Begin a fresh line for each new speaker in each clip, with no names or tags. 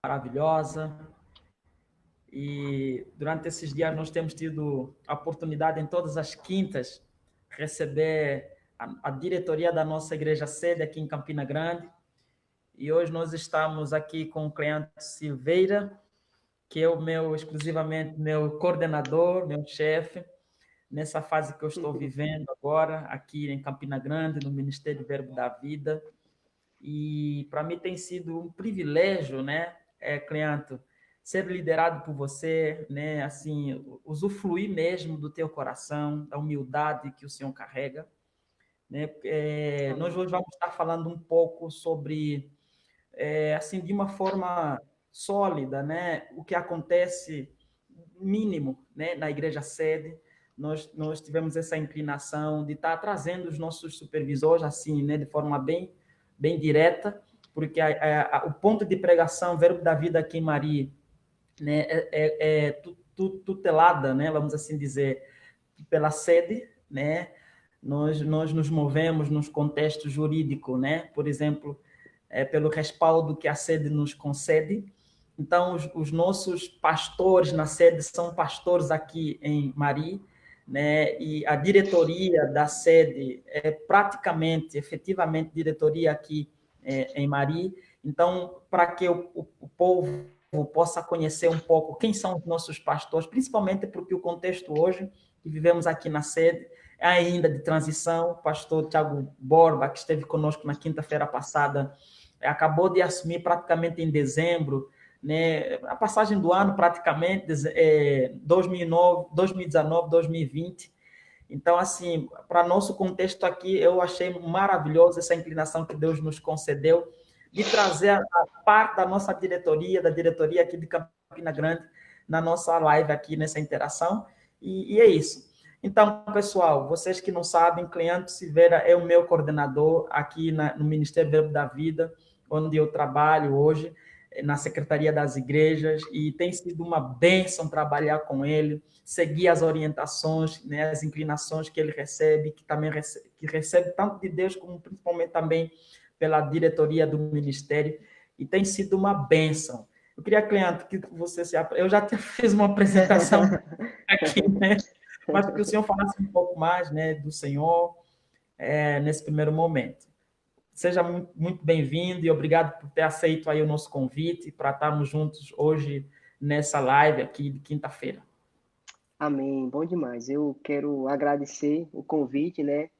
maravilhosa. E durante esses dias nós temos tido a oportunidade em todas as quintas receber a diretoria da nossa igreja sede aqui em Campina Grande. E hoje nós estamos aqui com o Cleanto Silveira, que é exclusivamente meu coordenador, meu chefe, nessa fase que eu estou vivendo agora, aqui em Campina Grande, no Ministério Verbo da Vida. E para mim tem sido um privilégio, né, Cleanto, ser liderado por você, né, assim, usufruir mesmo do teu coração, da humildade que o Senhor carrega, né? Nós hoje vamos estar falando um pouco sobre, assim, de uma forma sólida, né, o que acontece mínimo, né, na igreja sede. Nós tivemos essa inclinação de estar trazendo os nossos supervisores, assim, né, de forma bem direta, porque o ponto de pregação, Verbo da Vida aqui em Mari, né, tutelada, né, vamos assim dizer, pela sede, né? Nós nos movemos nos contextos jurídicos, né? Por exemplo, pelo respaldo que a sede nos concede. Então, os nossos pastores na sede são pastores aqui em Mari, né? E a diretoria da sede é praticamente, efetivamente, diretoria aqui em Mari. Então, para que o povo possa conhecer um pouco quem são os nossos pastores, principalmente porque o contexto hoje que vivemos aqui na sede é ainda de transição. O pastor Tiago Borba, que esteve conosco na quinta-feira passada, acabou de assumir praticamente em dezembro, né, a passagem do ano praticamente 2009, 2019, 2020. Então, assim, para nosso contexto aqui, eu achei maravilhoso essa inclinação que Deus nos concedeu de trazer a parte da nossa diretoria, da diretoria aqui de Campina Grande, na nossa live aqui, nessa interação, e é isso. Então, pessoal, vocês que não sabem, Cleanto Silveira é o meu coordenador aqui no Ministério Verbo da Vida, onde eu trabalho hoje, na Secretaria das Igrejas, e tem sido uma bênção trabalhar com ele, seguir as orientações, né, as inclinações que ele recebe, que recebe tanto de Deus, como principalmente também pela diretoria do Ministério, e tem sido uma bênção. Eu queria, Cleanto, que você eu já fiz uma apresentação aqui, né? Mas que o senhor falasse um pouco mais, né, do Senhor nesse primeiro momento. Seja muito, muito bem-vindo e obrigado por ter aceito aí o nosso convite para estarmos juntos hoje nessa live aqui de quinta-feira.
Amém, bom demais. Eu quero agradecer o convite, né?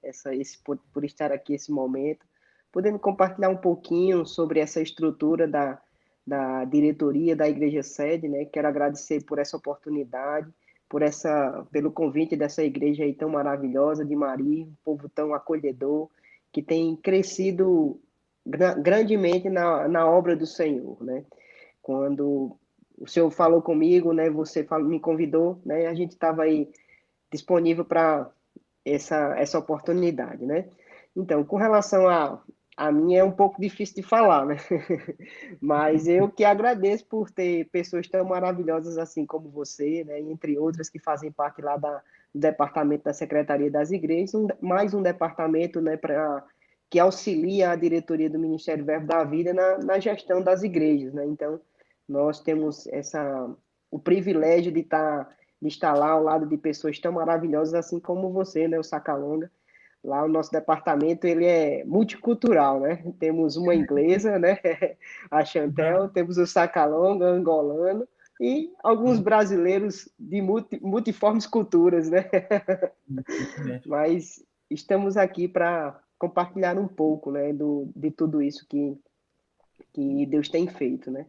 Por estar aqui esse momento, podendo compartilhar um pouquinho sobre essa estrutura da diretoria da Igreja Sede, né? Quero agradecer por essa oportunidade, pelo convite dessa igreja aí tão maravilhosa de Mari, um povo tão acolhedor, que tem crescido grandemente na obra do Senhor, né? Quando o senhor falou comigo, né? Me convidou, né? A gente estava aí disponível para essa oportunidade, né? Então, com relação a mim, é um pouco difícil de falar, né? Mas eu que agradeço por ter pessoas tão maravilhosas assim como você, né? Entre outras que fazem parte lá do departamento da Secretaria das Igrejas, mais um departamento, né? Que auxilia a diretoria do Ministério Verbo da Vida na gestão das igrejas, né? Então, nós temos o privilégio de estar lá ao lado de pessoas tão maravilhosas assim como você, né, o Sacalonga. Lá o nosso departamento ele é multicultural, né? Temos uma inglesa, né, a Chantel, temos o Sacalonga, angolano e alguns brasileiros de multiformes culturas, né? Mas estamos aqui para compartilhar um pouco, né, de tudo isso que Deus tem feito, né?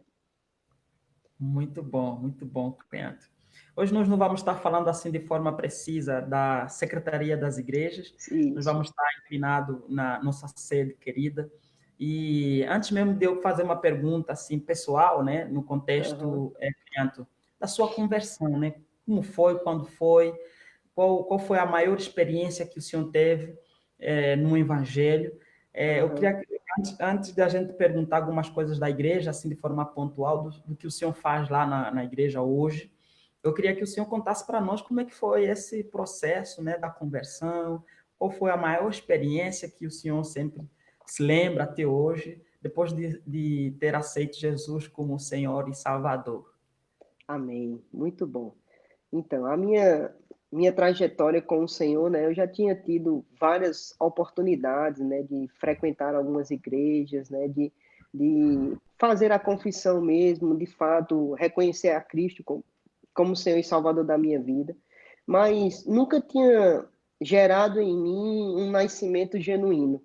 Muito bom, Cleanto. Hoje nós não vamos estar falando assim de forma precisa da Secretaria das Igrejas, nós
Isso.
vamos estar inclinados na nossa sede querida. E antes mesmo de eu fazer uma pergunta assim pessoal, né, no
Uhum.
contexto, Cleanto, da sua conversão, né? Como foi, quando foi, qual foi a maior experiência que o senhor teve no Evangelho? Eu
Uhum.
queria, antes de a gente perguntar algumas coisas da igreja, assim, de forma pontual, do que o senhor faz lá na igreja hoje, eu queria que o senhor contasse para nós como é que foi esse processo, né, da conversão, qual foi a maior experiência que o senhor sempre se lembra até hoje, depois de ter aceito Jesus como Senhor e Salvador?
Amém. Muito bom. Então, a minha trajetória com o Senhor, né, eu já tinha tido várias oportunidades, né, de frequentar algumas igrejas, né, de fazer a confissão mesmo, de fato, reconhecer a Cristo como Senhor e Salvador da minha vida, mas nunca tinha gerado em mim um nascimento genuíno,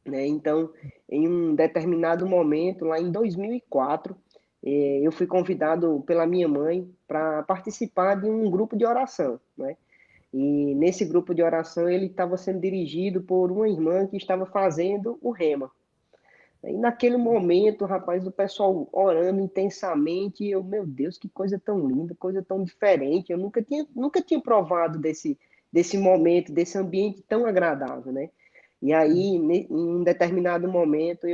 né? Então, em um determinado momento, lá em 2004, eu fui convidado pela minha mãe para participar de um grupo de oração, né? E nesse grupo de oração ele estava sendo dirigido por uma irmã que estava fazendo o rema. E naquele momento, rapaz, o pessoal orando intensamente, e eu, meu Deus, que coisa tão linda, coisa tão diferente. Eu nunca tinha provado desse momento, desse ambiente tão agradável, né? E aí, em um determinado momento,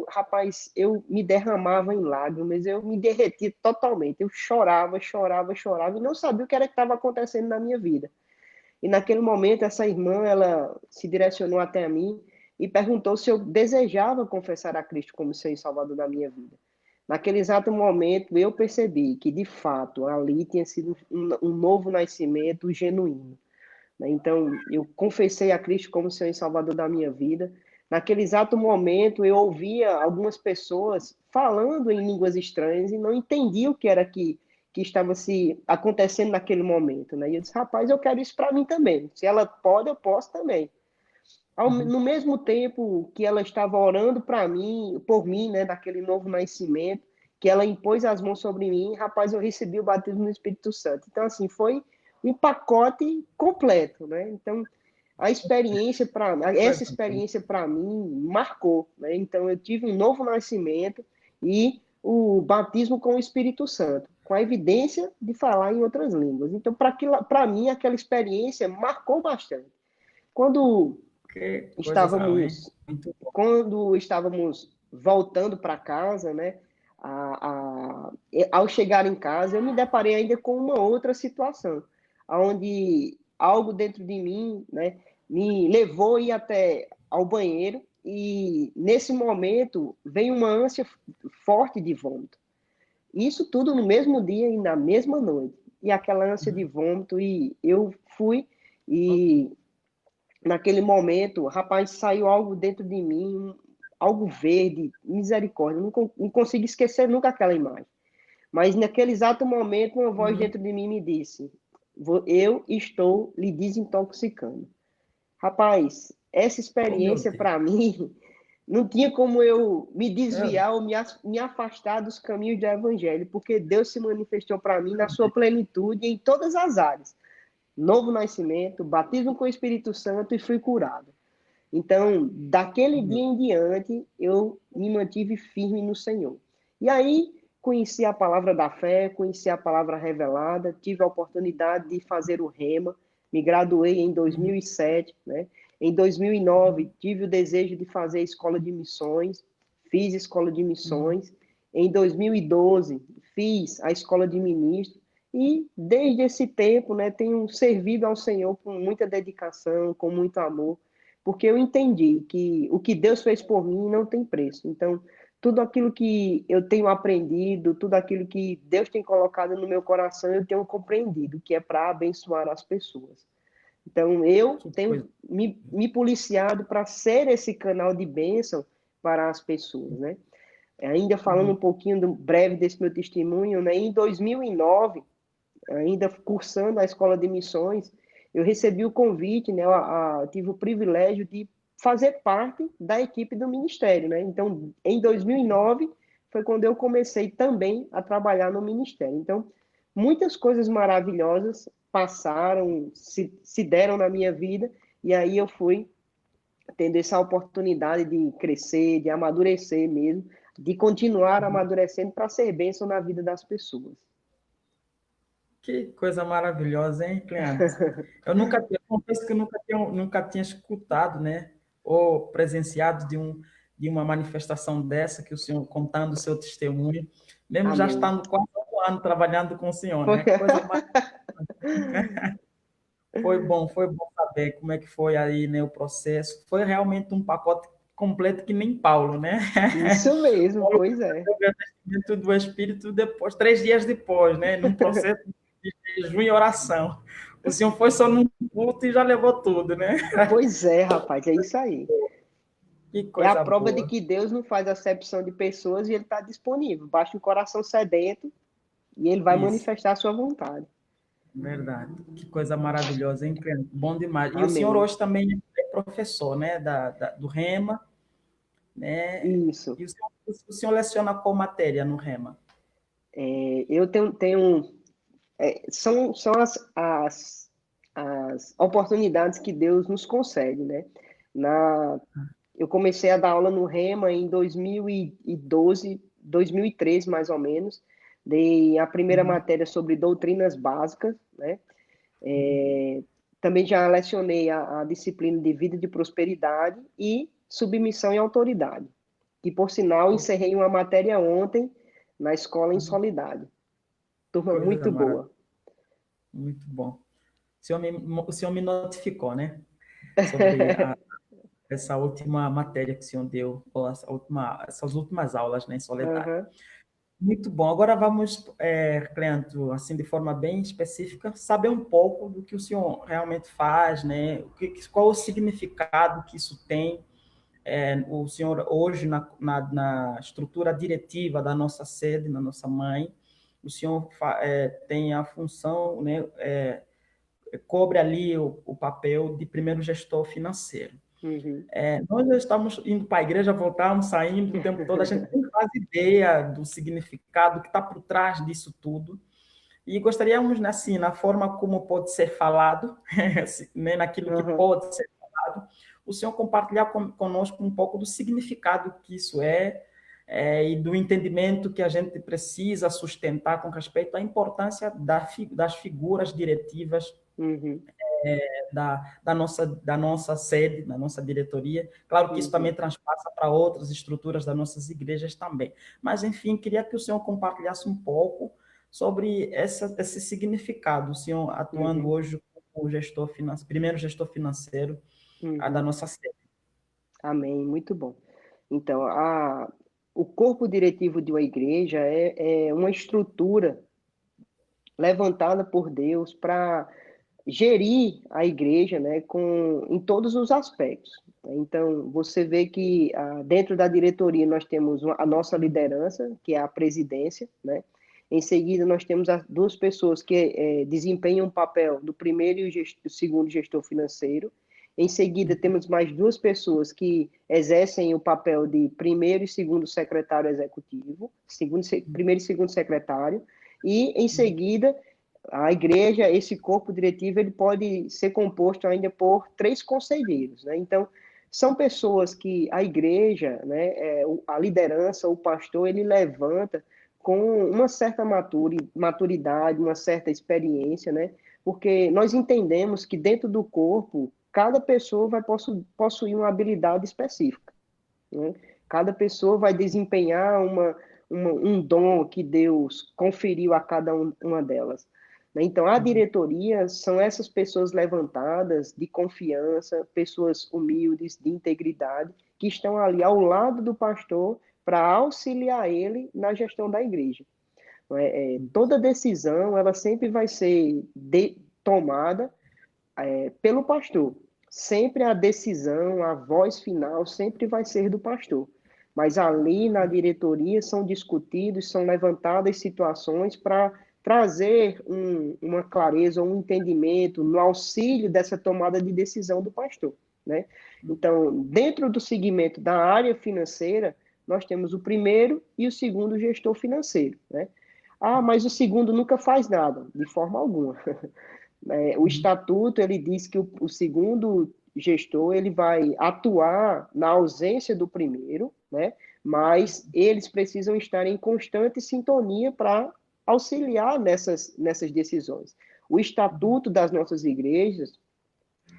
rapaz, eu me derramava em lágrimas, eu me derretia totalmente. Eu chorava, chorava, chorava e não sabia o que era que estava acontecendo na minha vida. E naquele momento, essa irmã, ela se direcionou até a mim e perguntou se eu desejava confessar a Cristo como Senhor e Salvador da minha vida. Naquele exato momento, eu percebi que, de fato, ali tinha sido um novo nascimento genuíno, né? Então, eu confessei a Cristo como Senhor e Salvador da minha vida. Naquele exato momento, eu ouvia algumas pessoas falando em línguas estranhas e não entendia o que era que estava se acontecendo naquele momento, né? E eu disse, rapaz, eu quero isso para mim também. Se ela pode, eu posso também.
Uhum.
No mesmo tempo que ela estava orando para mim, por mim, né, daquele novo nascimento, que ela impôs as mãos sobre mim, rapaz, eu recebi o batismo no Espírito Santo. Então, assim, foi um pacote completo, né? Então, essa experiência para mim marcou, né? Então, eu tive um novo nascimento e o batismo com o Espírito Santo, com a evidência de falar em outras línguas. Então, para mim, aquela experiência marcou bastante. Quando
Que coisa excelente.
estávamos
Muito bom.
quando estávamos voltando para casa, né? Ao chegar em casa, eu me deparei ainda com uma outra situação, onde algo dentro de mim, né, me levou a ir até ao banheiro e nesse momento veio uma ânsia forte de vômito. Isso tudo no mesmo dia e na mesma noite. E aquela ânsia de
Uhum.
vômito e eu fui e naquele momento, rapaz, saiu algo dentro de mim, algo verde, misericórdia. Não consigo esquecer nunca aquela imagem. Mas naquele exato momento, uma voz
Uhum.
dentro de mim me disse: Eu estou lhe desintoxicando. Rapaz, essa
Oh, meu
experiência
Deus.
para mim não tinha como eu me
Meu
desviar ou me afastar dos caminhos do Evangelho, porque Deus se manifestou para mim na sua
Deus.
plenitude em todas as áreas. Novo nascimento, batismo com o Espírito Santo e fui curado. Então, daquele dia em diante, eu me mantive firme no Senhor. E aí, conheci a palavra da fé, conheci a palavra revelada, tive a oportunidade de fazer o rema, me graduei em
Uhum.
2007, né? Em 2009, tive o desejo de fazer a escola de missões, fiz a escola de
Uhum.
missões. Em 2012, fiz a escola de ministro. E desde esse tempo, né, tenho servido ao Senhor com muita dedicação, com muito amor, porque eu entendi que o que Deus fez por mim não tem preço. Então, tudo aquilo que eu tenho aprendido, tudo aquilo que Deus tem colocado no meu coração, eu tenho compreendido, que é para abençoar as pessoas. Então, eu
Que coisa.
tenho me policiado para ser esse canal de bênção para as pessoas, né? Ainda falando um
Uhum.
pouquinho breve desse meu testemunho, né? Em 2009, ainda cursando a escola de missões, eu recebi o convite, né? Tive o privilégio de fazer parte da equipe do ministério, né? Então, em 2009 foi quando eu comecei também a trabalhar no ministério. Então, muitas coisas maravilhosas passaram, se deram na minha vida, e aí eu fui tendo essa oportunidade de crescer, de amadurecer mesmo, de continuar
Uhum.
amadurecendo para ser bênção na vida das pessoas.
Que coisa maravilhosa, hein, Cleantes? Eu confesso que eu nunca tinha escutado, né, ou presenciado de uma manifestação dessa, que o senhor contando o seu testemunho, mesmo já
Amém.
estando quase um ano trabalhando com o senhor,
Foi,
né? Que coisa foi bom saber como é que foi aí, né, o processo. Foi realmente um pacote completo que nem Paulo, né?
Isso mesmo,
Paulo
pois é.
recebeu o revestimento do Espírito depois, 3 dias depois, né? Num processo de jejum e oração. O senhor foi só num culto e já levou tudo, né?
Pois é, rapaz, é isso aí.
Que
É a
coisa
prova de
boa.
que Deus não faz acepção de pessoas e ele está disponível. Basta um coração sedento e ele vai
Isso,
manifestar a sua vontade.
verdade. Que coisa maravilhosa, hein, Cleante? Bom demais. E o senhor
Amém.
hoje também é professor, né? Do Rema, né?
Isso.
E o senhor leciona qual matéria no Rema?
Eu são as oportunidades que Deus nos concede, né? Eu comecei a dar aula no Rema em 2012, 2013, mais ou menos. Dei a primeira
Uhum.
matéria sobre doutrinas básicas, né? Também já lecionei a disciplina de vida de prosperidade e submissão e autoridade. E, por sinal, encerrei uma matéria ontem na escola em Solidade. Turma
Coisa
muito
maravilhosa,
boa.
muito bom. O senhor me notificou, né? Sobre essa última matéria que o senhor deu, ou essas últimas aulas, né, em Soledade.
Uhum,
Muito bom. Agora vamos, Cleanto, assim, de forma bem específica, saber um pouco do que o senhor realmente faz, né? Qual o significado que isso tem. O senhor, hoje, na estrutura diretiva da nossa sede, na nossa mãe, o senhor tem a função, né, cobre ali o papel de primeiro gestor financeiro.
uhum,
Nós já estamos indo para a igreja, voltamos, saindo o tempo todo, a gente não faz ideia do significado que está por trás disso tudo. E gostaríamos, né, assim, na forma como pode ser falado, né, naquilo que
uhum,
pode ser falado, o senhor compartilhar conosco um pouco do significado que isso e do entendimento que a gente precisa sustentar com respeito à importância das figuras diretivas
uhum,
da nossa sede, da nossa diretoria. Claro que isso
uhum,
também transpassa para outras estruturas das nossas igrejas também. Mas, enfim, queria que o senhor compartilhasse um pouco sobre esse significado, o senhor atuando
uhum,
hoje como primeiro gestor financeiro da
uhum.
nossa sede.
Amém, muito bom. Então, o corpo diretivo de uma igreja é uma estrutura levantada por Deus para gerir a igreja, né, em todos os aspectos. Então, você vê que dentro da diretoria nós temos a nossa liderança, que é a presidência, né? Em seguida, nós temos as duas pessoas que desempenham o papel do primeiro e o segundo gestor financeiro. Em seguida, temos mais duas pessoas que exercem o papel de primeiro e segundo secretário executivo, primeiro e segundo secretário. E, em seguida, a igreja, esse corpo diretivo, ele pode ser composto ainda por 3 conselheiros, né? Então, são pessoas que a igreja, né, a liderança, o pastor, ele levanta com uma certa maturidade, uma certa experiência, né? Porque nós entendemos que dentro do corpo, cada pessoa vai possuir uma habilidade específica, né? Cada pessoa vai desempenhar um dom que Deus conferiu a cada uma delas. Né? Então, a diretoria são essas pessoas levantadas, de confiança, pessoas humildes, de integridade, que estão ali ao lado do pastor para auxiliar ele na gestão da igreja. Toda decisão, ela sempre vai ser tomada pelo pastor. Sempre a decisão, a voz final, sempre vai ser do pastor. Mas ali na diretoria são discutidos, são levantadas situações para trazer uma clareza, um entendimento no auxílio dessa tomada de decisão do pastor, né? Então, dentro do segmento da área financeira, nós temos o primeiro e o segundo gestor financeiro, né? Ah, mas o segundo nunca faz nada, de forma alguma. O estatuto ele diz que o segundo gestor ele vai atuar na ausência do primeiro, né? Mas eles precisam estar em constante sintonia para auxiliar nessas decisões. O estatuto das nossas igrejas,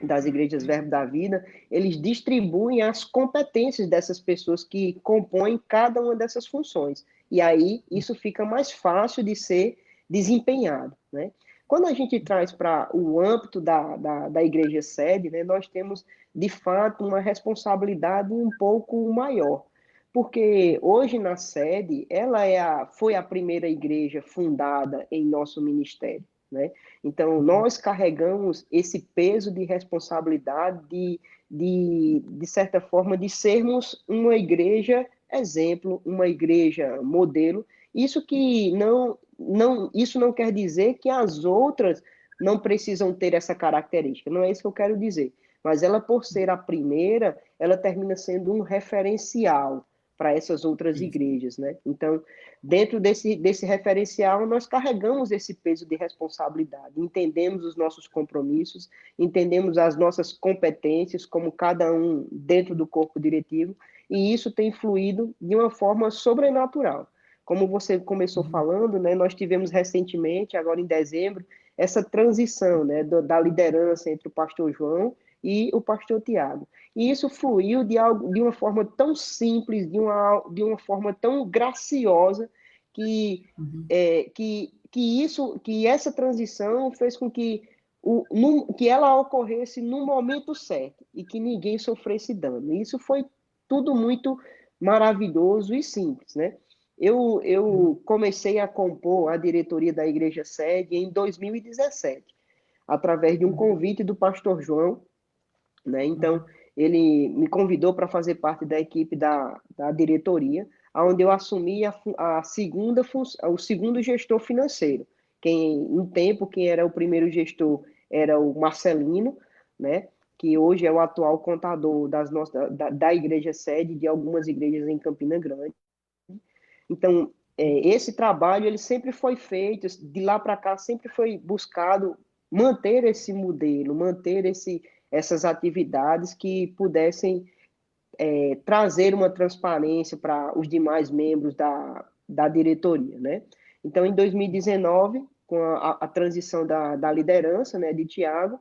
das igrejas Verbo da Vida, eles distribuem as competências dessas pessoas que compõem cada uma dessas funções. E aí isso fica mais fácil de ser desempenhado, né? Quando a gente traz para o âmbito da igreja sede, né, nós temos, de fato, uma responsabilidade um pouco maior. Porque hoje na sede, ela foi a primeira igreja fundada em nosso ministério, né? Então, nós carregamos esse peso de responsabilidade de certa forma, de sermos uma igreja exemplo, uma igreja modelo. Isso que isso não quer dizer que as outras não precisam ter essa característica, não é isso que eu quero dizer. Mas ela, por ser a primeira, ela termina sendo um referencial para essas outras
Isso.
igrejas, né? Então, dentro desse referencial, nós carregamos esse peso de responsabilidade, entendemos os nossos compromissos, entendemos as nossas competências, como cada um dentro do corpo diretivo, e isso tem fluído de uma forma sobrenatural. Como você começou falando, né, nós tivemos recentemente, agora em dezembro, essa transição, né, da liderança entre o pastor João e o pastor Tiago. E isso fluiu de uma forma tão simples, de uma forma tão graciosa, que essa transição fez com que ela ocorresse no momento certo e que ninguém sofresse dano. E isso foi tudo muito maravilhoso e simples, né? Eu comecei a compor a diretoria da Igreja Sede em 2017, através de um convite do pastor João, né? Então, ele me convidou para fazer parte da equipe da diretoria, onde eu assumi o segundo gestor financeiro. No tempo, quem era o primeiro gestor era o Marcelino, né? Que hoje é o atual contador da igreja sede, de algumas igrejas em Campina Grande. Então, esse trabalho ele sempre foi feito, de lá para cá sempre foi buscado manter esse modelo, manter essas atividades que pudessem trazer uma transparência para os demais membros da diretoria, né? Então, em 2019, com a transição da liderança, né, de Tiago,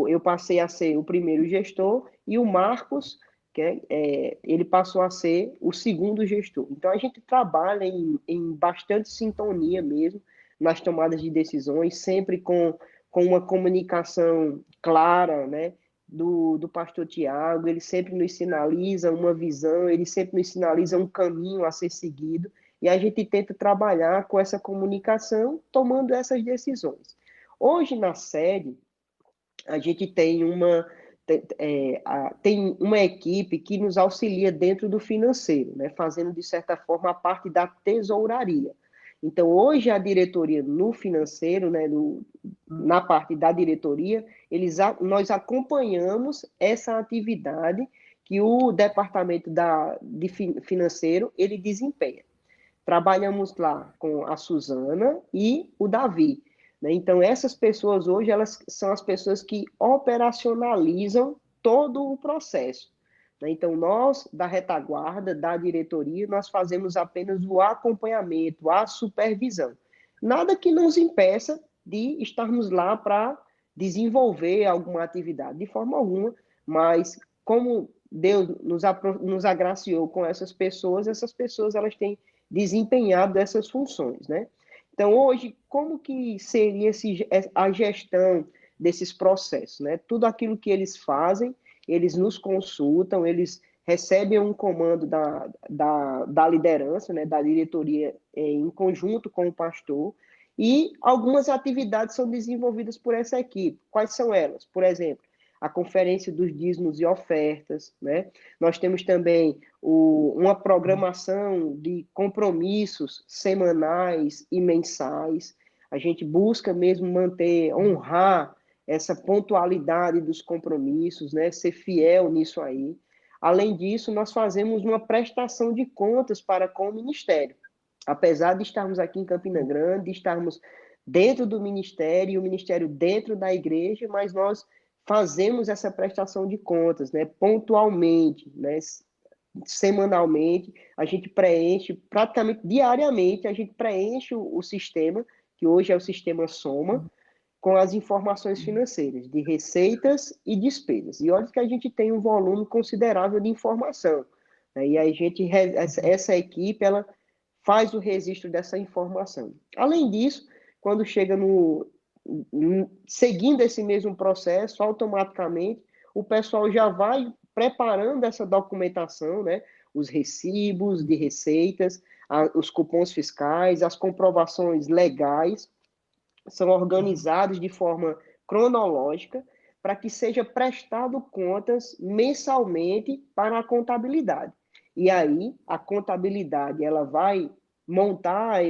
eu passei a ser o primeiro gestor e o Marcos, ele passou a ser o segundo gestor. Então, a gente trabalha em bastante sintonia mesmo nas tomadas de decisões, sempre com uma comunicação clara, né? Do pastor Tiago, ele sempre nos sinaliza uma visão, ele sempre nos sinaliza um caminho a ser seguido, e a gente tenta trabalhar com essa comunicação, tomando essas decisões. Hoje, na sede, a gente tem uma equipe que nos auxilia dentro do financeiro, né, fazendo, de certa forma, a parte da tesouraria. Então, hoje, a diretoria no financeiro, né, na parte da diretoria, nós acompanhamos essa atividade que o departamento financeiro ele desempenha. Trabalhamos lá com a Suzana e o Davi, né? Então, essas pessoas hoje, elas são as pessoas que operacionalizam todo o processo, né? Então, nós, da retaguarda, da diretoria, nós fazemos apenas o acompanhamento, a supervisão. Nada que nos impeça de estarmos lá para desenvolver alguma atividade, de forma alguma, mas como Deus nos agraciou com essas pessoas elas têm desempenhado essas funções, né? Então, hoje, como que seria a gestão desses processos, né? Tudo aquilo que eles fazem, eles nos consultam, eles recebem um comando da liderança, né, da diretoria, em conjunto com o pastor, e algumas atividades são desenvolvidas por essa equipe. Quais são elas? Por exemplo, a conferência dos dízimos e ofertas, né? Nós temos também uma programação de compromissos semanais e mensais. A gente busca mesmo honrar essa pontualidade dos compromissos, né? Ser fiel nisso aí. Além disso, nós fazemos uma prestação de contas para com o ministério. Apesar de estarmos aqui em Campina Grande, de estarmos dentro do ministério, e o ministério dentro da igreja, mas nós fazemos essa prestação de contas, né? Pontualmente, né? Semanalmente, a gente preenche, praticamente diariamente, a gente preenche o sistema, que hoje é o sistema Soma, com as informações financeiras, de receitas e despesas. E olha que a gente tem um volume considerável de informação, né? E a gente, essa equipe, ela faz o registro dessa informação. Além disso, quando chega seguindo esse mesmo processo, automaticamente, o pessoal já vai preparando essa documentação, né? Os recibos de receitas, os cupons fiscais, as comprovações legais, são organizados de forma cronológica para que seja prestado contas mensalmente para a contabilidade. E aí, a contabilidade ela vai montar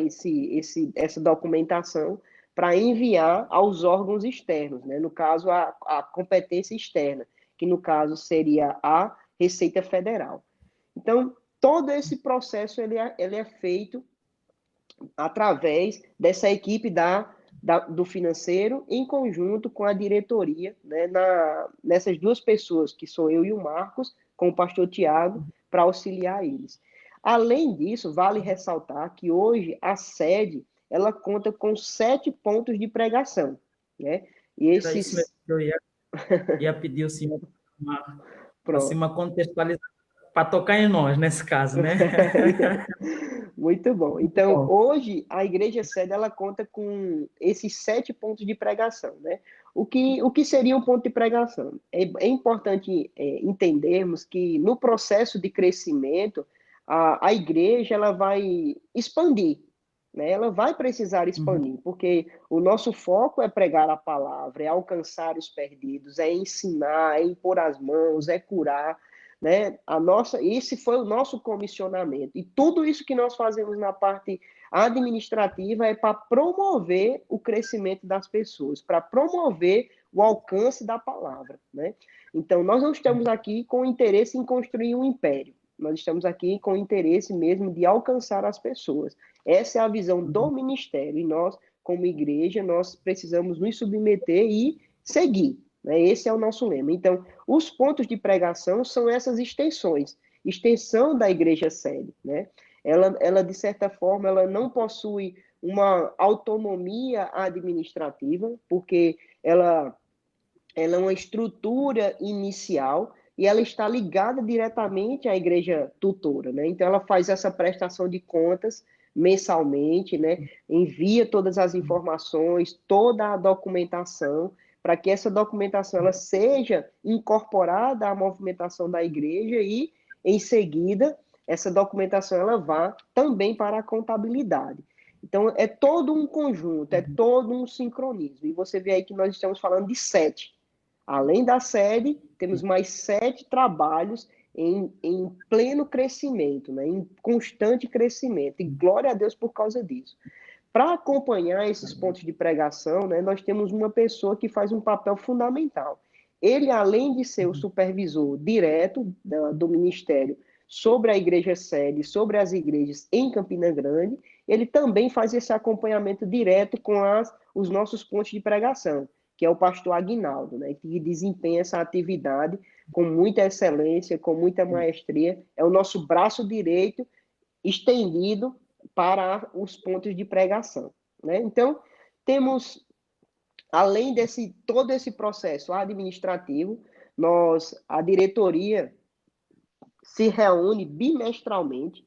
essa documentação para enviar aos órgãos externos, né? No caso, a competência externa, que no caso seria a Receita Federal. Então, todo esse processo ele é feito através dessa equipe do financeiro, em conjunto com a diretoria, né, nessas duas pessoas, que sou eu e o Marcos, com o pastor Tiago, para auxiliar eles. Além disso, vale ressaltar que hoje a sede ela conta com 7 pontos de pregação, né? E
Era isso mesmo
esses...
que eu ia pedir ao senhor uma, assim,
Pronto.
uma contextualização para tocar em nós, nesse caso, né?
Muito bom.
Muito
Então,
bom.
hoje, a igreja sede, ela conta com esses 7 pontos de pregação, né? O que seria um ponto de pregação? É importante entendermos que no processo de crescimento, a igreja, ela vai expandir, né? Ela vai precisar
Uhum.
expandir, porque o nosso foco é pregar a palavra, é alcançar os perdidos, é ensinar, é impor as mãos, é curar, né? Esse foi o nosso comissionamento. E tudo isso que nós fazemos na parte administrativa é para promover o crescimento das pessoas, para promover o alcance da palavra, né? Então, nós não estamos aqui com interesse em construir um império. Nós estamos aqui com interesse mesmo de alcançar as pessoas. Essa é a visão do ministério. E nós, como igreja, nós precisamos nos submeter e seguir, né? Esse é o nosso lema. Então, os pontos de pregação são essas extensões, extensão da igreja sede, né? Ela, de certa forma, ela não possui uma autonomia administrativa, porque ela é uma estrutura inicial e ela está ligada diretamente à igreja tutora, né? Então, ela faz essa prestação de contas mensalmente, né? Envia todas as informações, toda a documentação, para que essa documentação ela seja incorporada à movimentação da igreja e, em seguida, essa documentação ela vá também para a contabilidade. Então, é todo um conjunto, é todo um sincronismo. E você vê aí que nós estamos falando de 7. Além da sede, temos mais 7 trabalhos em pleno crescimento, né? Em constante crescimento. E glória a Deus por causa disso. Para acompanhar esses pontos de pregação, né, nós temos uma pessoa que faz um papel fundamental. Ele, além de ser o supervisor direto do ministério sobre a igreja sede, sobre as igrejas em Campina Grande, ele também faz esse acompanhamento direto com os nossos pontos de pregação, que é o pastor Aguinaldo, né, que desempenha essa atividade com muita excelência, com muita maestria. É o nosso braço direito estendido para os pontos de pregação, né? Então, temos, além desse todo esse processo administrativo, a diretoria se reúne bimestralmente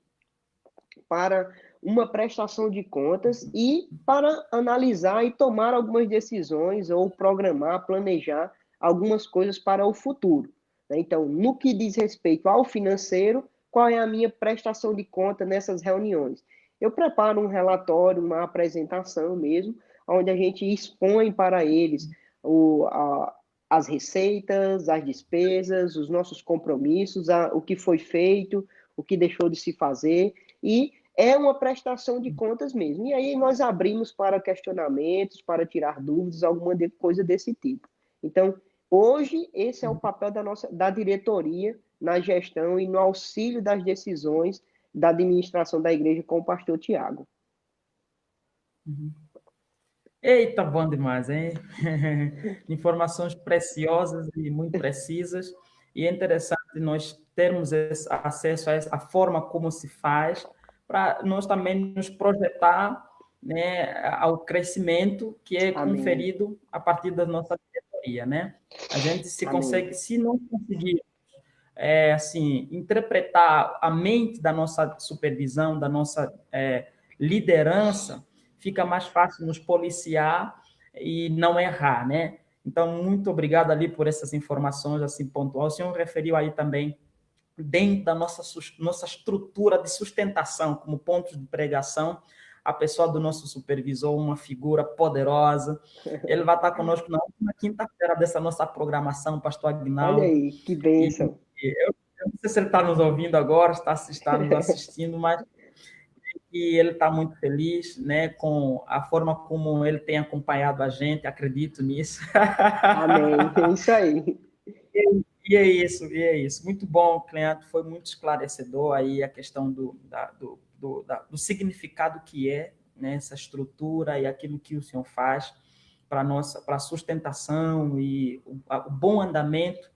para uma prestação de contas e para analisar e tomar algumas decisões ou programar, planejar algumas coisas para o futuro, né? Então, no que diz respeito ao financeiro, qual é a minha prestação de conta nessas reuniões? Eu preparo um relatório, uma apresentação mesmo, onde a gente expõe para eles as receitas, as despesas, os nossos compromissos, o que foi feito, o que deixou de se fazer, e é uma prestação de contas mesmo. E aí nós abrimos para questionamentos, para tirar dúvidas, alguma coisa desse tipo. Então, hoje, esse é o papel da diretoria na gestão e no auxílio das decisões da administração da igreja com o pastor Tiago.
Eita, bom demais, hein? Informações preciosas e muito precisas. E é interessante nós termos esse acesso a essa forma como se faz, para nós também nos projetar, né, ao crescimento que é
Amém.
conferido a partir da nossa diretoria, né? A gente se
Amém.
consegue, se não conseguir assim, interpretar a mente da nossa supervisão, da nossa liderança, fica mais fácil nos policiar e não errar, né? Então, muito obrigado ali por essas informações assim pontuais. O senhor referiu aí também dentro da nossa estrutura de sustentação como pontos de pregação, a pessoa do nosso supervisor, uma figura poderosa. Ele vai estar conosco na última quinta-feira dessa nossa programação, pastor
Olha
Aguinaldo.
aí, que
E
bênção.
eu não sei se ele está nos ouvindo agora, está nos assistindo, mas e ele está muito feliz, né, com a forma como ele tem acompanhado a gente, acredito nisso.
Amém. É isso aí.
E é isso, e é isso. Muito bom, Cleanto, foi muito esclarecedor aí a questão do significado que é, né, essa estrutura e aquilo que o senhor faz para a sustentação e o bom andamento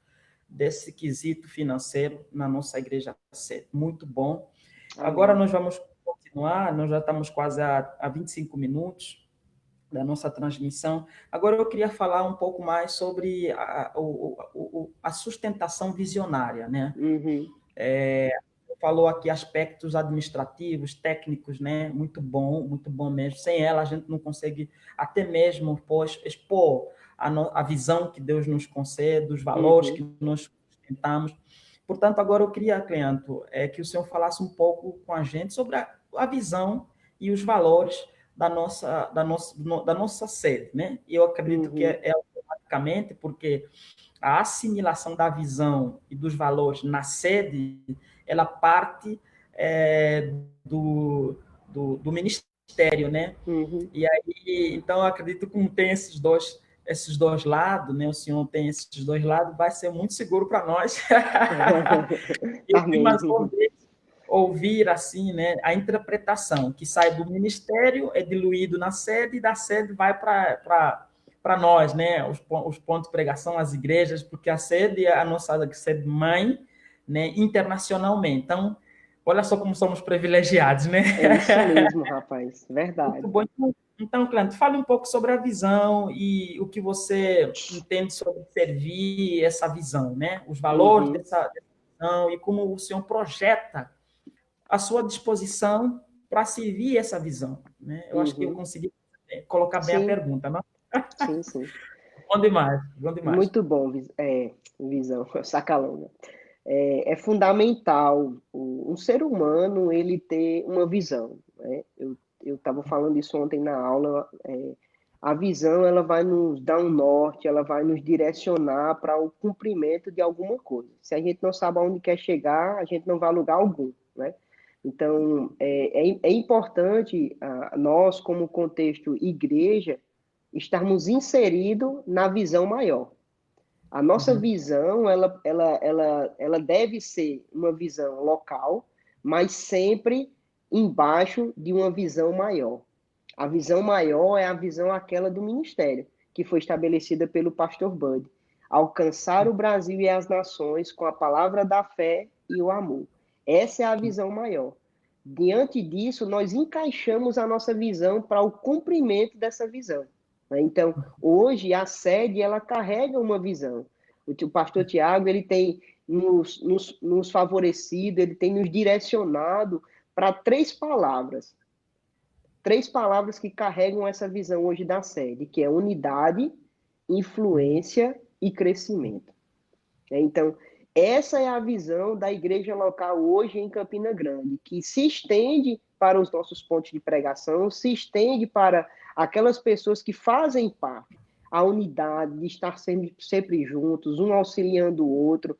desse quesito financeiro na nossa igreja sede. Muito bom. Agora
Amém.
nós vamos continuar, nós já estamos quase a 25 minutos da nossa transmissão. Agora eu queria falar um pouco mais sobre a sustentação visionária, né?
Uhum,
Falou aqui aspectos administrativos, técnicos, né? Muito bom mesmo. Sem ela a gente não consegue até mesmo expor a visão que Deus nos concede, os valores
uhum,
que nós sustentamos. Portanto, agora eu queria, Cleanto, que o senhor falasse um pouco com a gente sobre a visão e os valores da nossa sede, né? E eu acredito que
uhum,
é automaticamente porque a assimilação da visão e dos valores na sede, ela parte é, do ministério, né?
uhum.
E aí, então, eu acredito que como tem esses dois lados, né? O senhor tem esses dois lados, vai ser muito seguro para nós. E que
Amém.
mais ouvir assim, né, a interpretação que sai do ministério é diluído na sede e da sede vai para nós, né, os pontos de pregação, as igrejas, porque a sede é a nossa sede mãe, né, internacionalmente. Então, olha só como somos privilegiados, né?
É isso mesmo, rapaz.
Muito
Verdade.
bom. Então, Cleante, fale um pouco sobre a visão e o que você entende sobre servir essa visão, né? Os valores
Uhum,
dessa visão e como o senhor projeta à sua disposição para servir essa visão, né? Eu acho que eu
uhum.
consegui colocar bem a
Sim,
pergunta, não?
sim, sim.
Bom demais, bom demais.
Muito bom, visão, sacalona. É fundamental um ser humano ele ter uma visão, né? Eu estava falando isso ontem na aula. A visão ela vai nos dar um norte, ela vai nos direcionar para o cumprimento de alguma coisa. Se a gente não sabe aonde quer chegar, a gente não vai a lugar algum, né? Então, é importante nós, como contexto igreja, estarmos inseridos na visão maior. A nossa
Uhum,
visão, ela deve ser uma visão local, mas sempre embaixo de uma visão maior. A visão maior é a visão aquela do ministério, que foi estabelecida pelo pastor Bud. Alcançar o Brasil e as nações com a palavra da fé e o amor. Essa é a visão maior. Diante disso, nós encaixamos a nossa visão para o cumprimento dessa visão. Então, hoje, a sede, ela carrega uma visão. O pastor Tiago, ele tem nos favorecido, ele tem nos direcionado para três palavras que carregam essa visão hoje da sede, que é unidade, influência e crescimento. Então, essa é a visão da igreja local hoje em Campina Grande, que se estende para os nossos pontos de pregação, se estende para aquelas pessoas que fazem parte, a unidade de estar sempre juntos, um auxiliando o outro,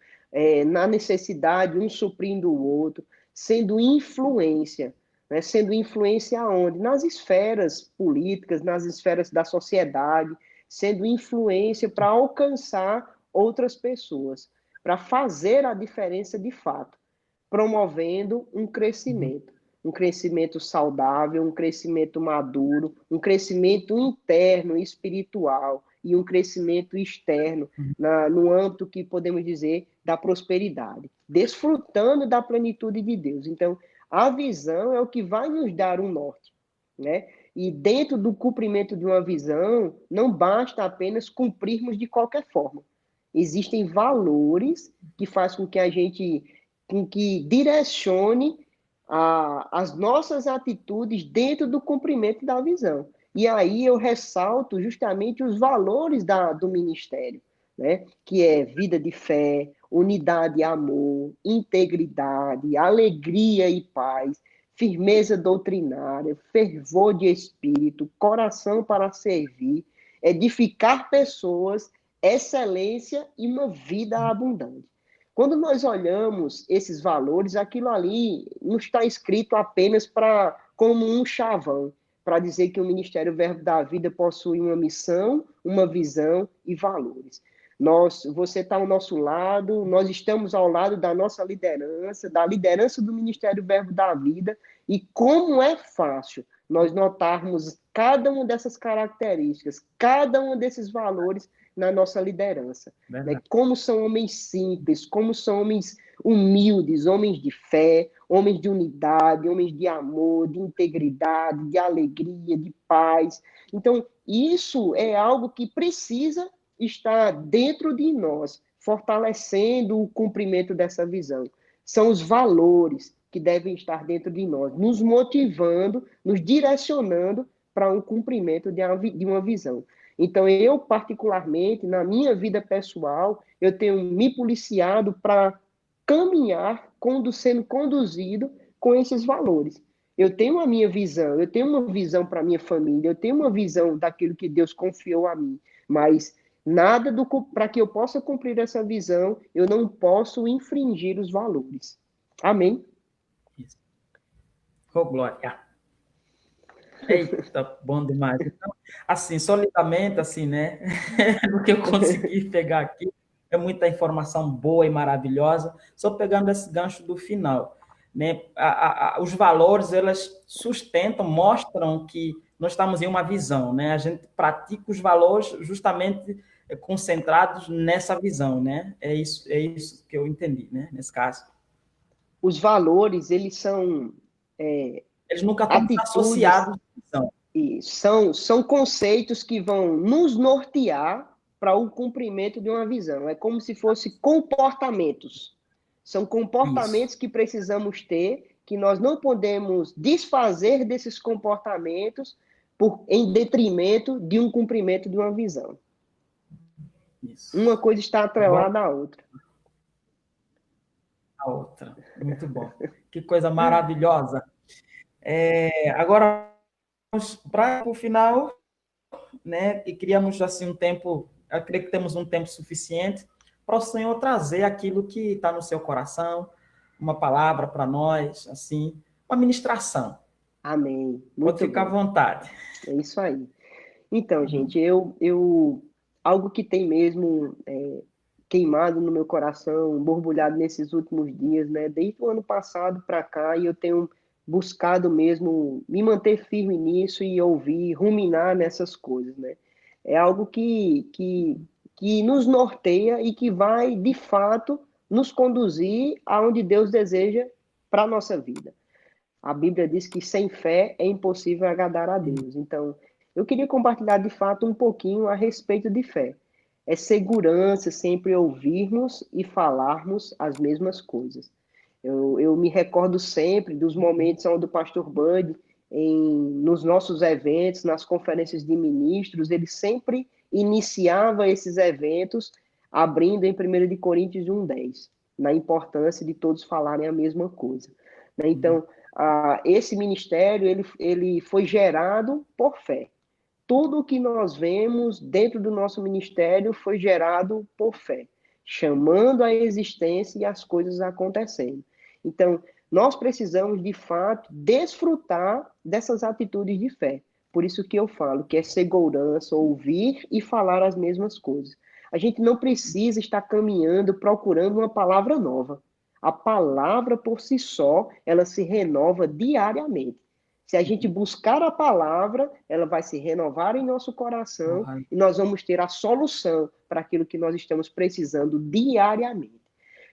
na necessidade, um suprindo o outro, sendo influência. Né? Sendo influência aonde? Nas esferas políticas, nas esferas da sociedade, sendo influência para alcançar outras pessoas, para fazer a diferença de fato, promovendo um crescimento saudável, um crescimento maduro, um crescimento interno, espiritual e um crescimento externo, no âmbito que podemos dizer da prosperidade, desfrutando da plenitude de Deus. Então, a visão é o que vai nos dar um norte, né? E dentro do cumprimento de uma visão, não basta apenas cumprirmos de qualquer forma. Existem valores que fazem com que a gente, com que direcione as nossas atitudes dentro do cumprimento da visão. E aí eu ressalto justamente os valores do ministério, né? Que é vida de fé, unidade e amor, integridade, alegria e paz, firmeza doutrinária, fervor de espírito, coração para servir, edificar pessoas, excelência e uma vida abundante. Quando nós olhamos esses valores, aquilo ali não está escrito apenas como um chavão, para dizer que o Ministério Verbo da Vida possui uma missão, uma visão e valores. Você está ao nosso lado, nós estamos ao lado da nossa liderança, da liderança do Ministério Verbo da Vida, e como é fácil nós notarmos cada uma dessas características, cada um desses valores na nossa liderança. Né? Como são homens simples, como são homens humildes, homens de fé, homens de unidade, homens de amor, de integridade, de alegria, de paz. Então, isso é algo que precisa estar dentro de nós, fortalecendo o cumprimento dessa visão. São os valores que devem estar dentro de nós, nos motivando, nos direcionando para o cumprimento de uma visão. Então, eu, particularmente, na minha vida pessoal, eu tenho me policiado para caminhar sendo conduzido com esses valores. Eu tenho a minha visão, eu tenho uma visão para a minha família, eu tenho uma visão daquilo que Deus confiou a mim, mas nada para que eu possa cumprir essa visão, eu não posso infringir os valores. Amém?
Isso. Oh, glória. Eita, bom demais. Então, assim, solidamente, assim, né? O que eu consegui pegar aqui é muita informação boa e maravilhosa. Só pegando esse gancho do final, né? Os valores, elas sustentam, mostram que nós estamos em uma visão, né? A gente pratica os valores justamente concentrados nessa visão, né? É isso que eu entendi, né? Nesse caso.
Os valores, eles são
Eles nunca estão
atitudes,
associados à visão.
e são conceitos que vão nos nortear para o cumprimento de uma visão. É como se fossem comportamentos. São comportamentos
Isso.
que precisamos ter, que nós não podemos desfazer desses comportamentos em detrimento de um cumprimento de uma visão.
Isso.
Uma coisa está atrelada à outra.
A outra. Muito bom. Que coisa maravilhosa. Agora, para o final, né? E criamos assim um tempo, eu creio que temos um tempo suficiente para o Senhor trazer aquilo que está no seu coração, uma palavra para nós, assim, uma ministração.
Amém.
Pode
Muito
ficar à
bom.
vontade.
É isso aí. Então, gente, algo que tem mesmo queimado no meu coração, borbulhado nesses últimos dias, né? Desde o ano passado para cá, e eu tenho buscado mesmo me manter firme nisso e ouvir, ruminar nessas coisas, né? É algo que nos norteia e que vai, de fato, nos conduzir aonde Deus deseja para a nossa vida. A Bíblia diz que sem fé é impossível agradar a Deus. Então, eu queria compartilhar de fato um pouquinho a respeito de fé. É segurança sempre ouvirmos e falarmos as mesmas coisas. Eu me recordo sempre dos momentos onde o pastor Bud, nos nossos eventos, nas conferências de ministros, ele sempre iniciava esses eventos abrindo em 1 de Coríntios 1:10, na importância de todos falarem a mesma coisa. Então, esse ministério ele foi gerado por fé. Tudo o que nós vemos dentro do nosso ministério foi gerado por fé, chamando a existência e as coisas acontecendo. Então, nós precisamos, de fato, desfrutar dessas atitudes de fé. Por isso que eu falo que é segurança, ouvir e falar as mesmas coisas. A gente não precisa estar caminhando, procurando uma palavra nova. A palavra por si só, ela se renova diariamente. Se a gente buscar a palavra, ela vai se renovar em nosso coração e nós vamos ter a solução para aquilo que nós estamos precisando diariamente.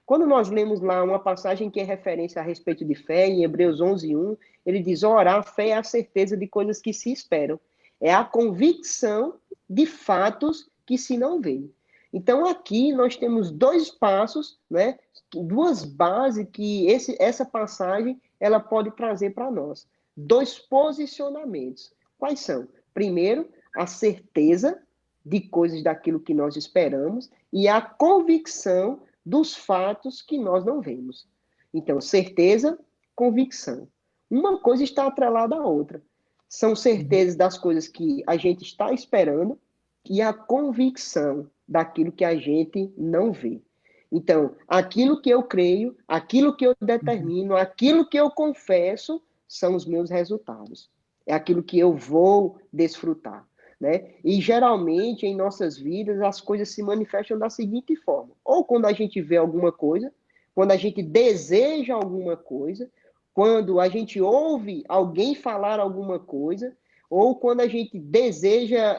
Quando nós lemos lá uma passagem que é referência a respeito de fé, em Hebreus 11:1, ele diz: orar, fé é a certeza de coisas que se esperam. É a convicção de fatos que se não veem. Então, aqui nós temos dois passos, né, duas bases que essa passagem ela pode trazer para nós. Dois posicionamentos. Quais são? Primeiro, a certeza de coisas daquilo que nós esperamos e a convicção dos fatos que nós não vemos. Então, certeza, convicção. Uma coisa está atrelada à outra. São certezas das coisas que a gente está esperando e a convicção daquilo que a gente não vê. Então, aquilo que eu creio, aquilo que eu determino, aquilo que eu confesso, são os meus resultados. É aquilo que eu vou desfrutar, né? E geralmente em nossas vidas as coisas se manifestam da seguinte forma: ou quando a gente vê alguma coisa, quando a gente deseja alguma coisa, quando a gente ouve alguém falar alguma coisa, ou quando a gente deseja,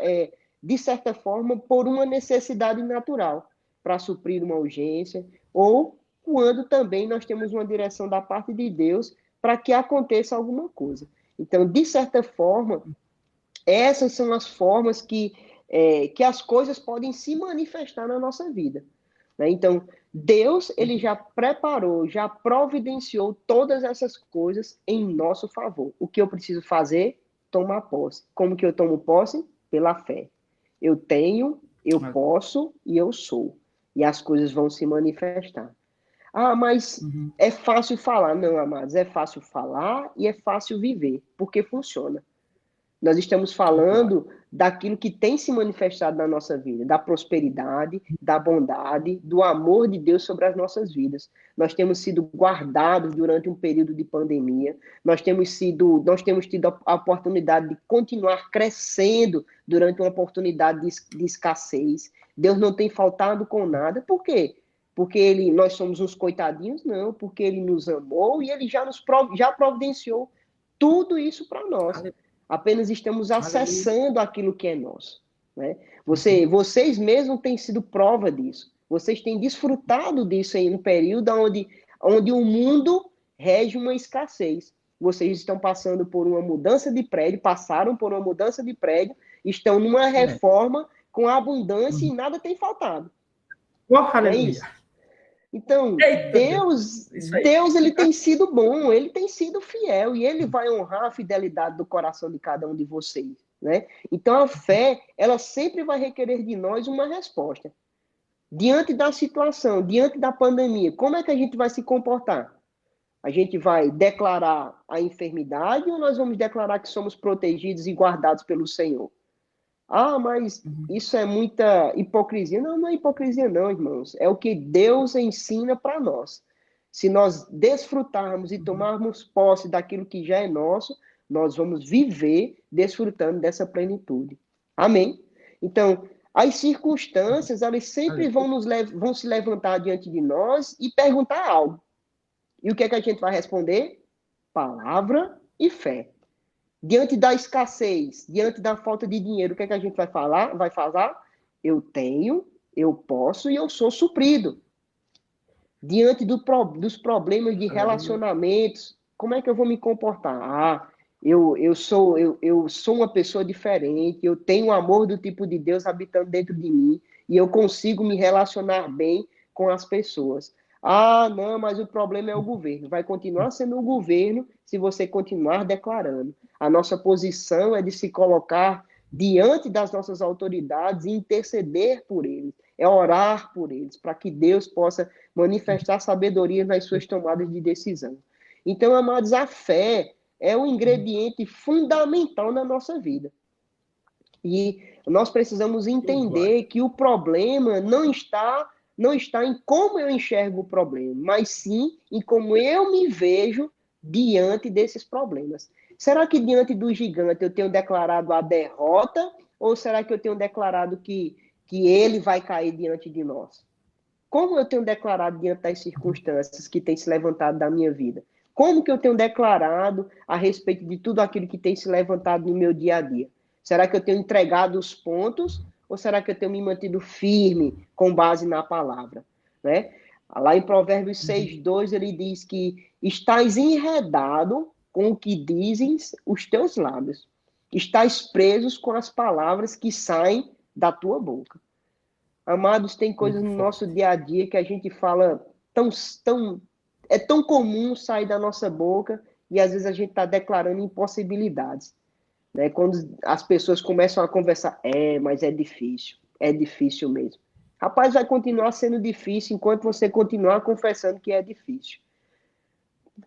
de certa forma, por uma necessidade natural, para suprir uma urgência, ou quando também nós temos uma direção da parte de Deus para que aconteça alguma coisa. Então, de certa forma, essas são as formas que as coisas podem se manifestar na nossa vida, né? Então, Deus, ele já preparou, já providenciou todas essas coisas em nosso favor. O que eu preciso fazer? Tomar posse. Como que eu tomo posse? Pela fé. Eu tenho, eu posso e eu sou. E as coisas vão se manifestar. Ah, mas é fácil falar. Não, amados, é fácil falar e é fácil viver, porque funciona. Nós estamos falando daquilo que tem se manifestado na nossa vida, da prosperidade, da bondade, do amor de Deus sobre as nossas vidas. Nós temos sido guardados durante um período de pandemia, nós temos tido a oportunidade de continuar crescendo durante uma oportunidade de escassez. Deus não tem faltado com nada. Por quê? Porque nós somos uns coitadinhos? Não, porque Ele nos amou e Ele já providenciou tudo isso para nós. Apenas estamos acessando aquilo que é nosso, né? Vocês mesmos têm sido prova disso. Vocês têm desfrutado disso em um período onde o mundo rege uma escassez. Vocês estão passando por uma mudança de prédio, passaram por uma mudança de prédio, estão numa reforma com abundância e nada tem faltado. Não é isso? Então, Deus ele tem sido bom, ele tem sido fiel e ele vai honrar a fidelidade do coração de cada um de vocês, né? Então, a fé, ela sempre vai requerer de nós uma resposta. Diante da situação, diante da pandemia, como é que a gente vai se comportar? A gente vai declarar a enfermidade ou nós vamos declarar que somos protegidos e guardados pelo Senhor? Ah, mas isso é muita hipocrisia. Não, não é hipocrisia não, irmãos. É o que Deus ensina para nós. Se nós desfrutarmos e tomarmos posse daquilo que já é nosso, nós vamos viver desfrutando dessa plenitude. Amém? Então, as circunstâncias, elas sempre vão se levantar diante de nós e perguntar algo. E o que é que a gente vai responder? Palavra e fé. Diante da escassez, diante da falta de dinheiro, o que é que a gente vai falar? Vai fazer? Eu tenho, eu posso e eu sou suprido. Diante dos problemas de relacionamentos, como é que eu vou me comportar? Ah, eu sou uma pessoa diferente, eu tenho o amor do tipo de Deus habitando dentro de mim e eu consigo me relacionar bem com as pessoas. Ah, não, mas o problema é o governo. Vai continuar sendo o governo se você continuar declarando. A nossa posição é de se colocar diante das nossas autoridades e interceder por eles. É orar por eles, para que Deus possa manifestar sabedoria nas suas tomadas de decisão. Então, amados, a fé é um ingrediente fundamental na nossa vida. E nós precisamos entender que o problema não está em como eu enxergo o problema, mas sim em como eu me vejo diante desses problemas. Será que diante do gigante eu tenho declarado a derrota ou será que eu tenho declarado que ele vai cair diante de nós? Como eu tenho declarado diante das circunstâncias que têm se levantado da minha vida? Como que eu tenho declarado a respeito de tudo aquilo que tem se levantado no meu dia a dia? Será que eu tenho entregado os pontos ou será que eu tenho me mantido firme com base na palavra, né? Lá em Provérbios 6:2 ele diz que estás enredado com o que dizem os teus lábios. Estás presos com as palavras que saem da tua boca. Amados, tem coisas no nosso dia a dia que a gente fala é tão comum sair da nossa boca e às vezes a gente está declarando impossibilidades. né? Quando as pessoas começam a conversar, mas é difícil mesmo. Rapaz, vai continuar sendo difícil enquanto você continuar confessando que é difícil.